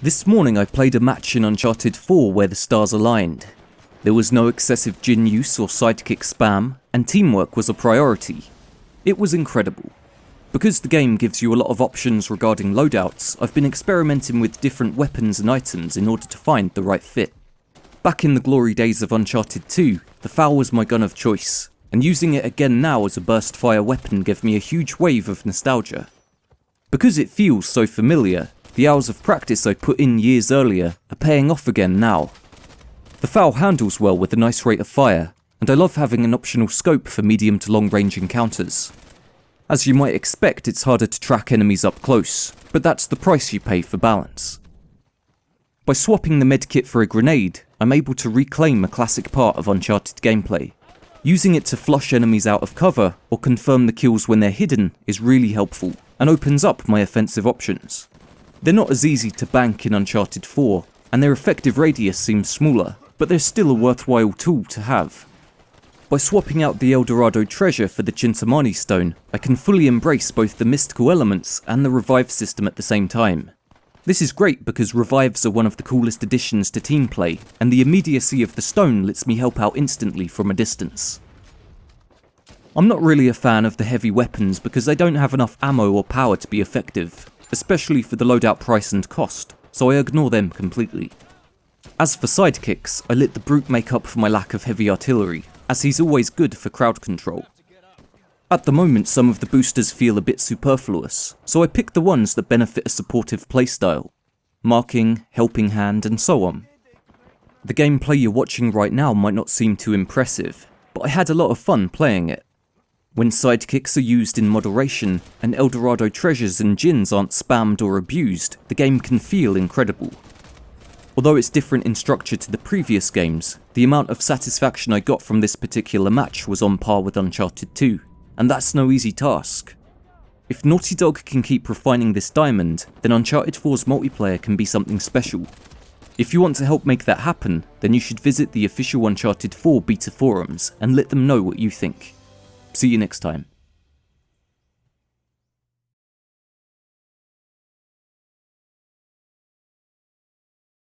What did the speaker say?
This morning I played a match in Uncharted 4 where the stars aligned. There was no excessive Jin use or sidekick spam, and teamwork was a priority. It was incredible. Because the game gives you a lot of options regarding loadouts, I've been experimenting with different weapons and items in order to find the right fit. Back in the glory days of Uncharted 2, the FAL was my gun of choice, and using it again now as a burst fire weapon gave me a huge wave of nostalgia. Because it feels so familiar, the hours of practice I put in years earlier are paying off again now. The FAL handles well with a nice rate of fire, and I love having an optional scope for medium to long range encounters. As you might expect, it's harder to track enemies up close, but that's the price you pay for balance. By swapping the medkit for a grenade, I'm able to reclaim a classic part of Uncharted gameplay. Using it to flush enemies out of cover or confirm the kills when they're hidden is really helpful, and opens up my offensive options. They're not as easy to bank in Uncharted 4, and their effective radius seems smaller, but they're still a worthwhile tool to have. By swapping out the El Dorado treasure for the Chintamani Stone, I can fully embrace both the mystical elements and the revive system at the same time. This is great because revives are one of the coolest additions to team play, and the immediacy of the stone lets me help out instantly from a distance. I'm not really a fan of the heavy weapons because they don't have enough ammo or power to be effective, especially for the loadout price and cost, so I ignore them completely. As for sidekicks, I let the brute make up for my lack of heavy artillery, as he's always good for crowd control. At the moment some of the boosters feel a bit superfluous, so I pick the ones that benefit a supportive playstyle. Marking, helping hand and so on. The gameplay you're watching right now might not seem too impressive, but I had a lot of fun playing it. When sidekicks are used in moderation, and El Dorado treasures and Jins aren't spammed or abused, the game can feel incredible. Although it's different in structure to the previous games, the amount of satisfaction I got from this particular match was on par with Uncharted 2, and that's no easy task. If Naughty Dog can keep refining this diamond, then Uncharted 4's multiplayer can be something special. If you want to help make that happen, then you should visit the official Uncharted 4 beta forums and let them know what you think. See you next time.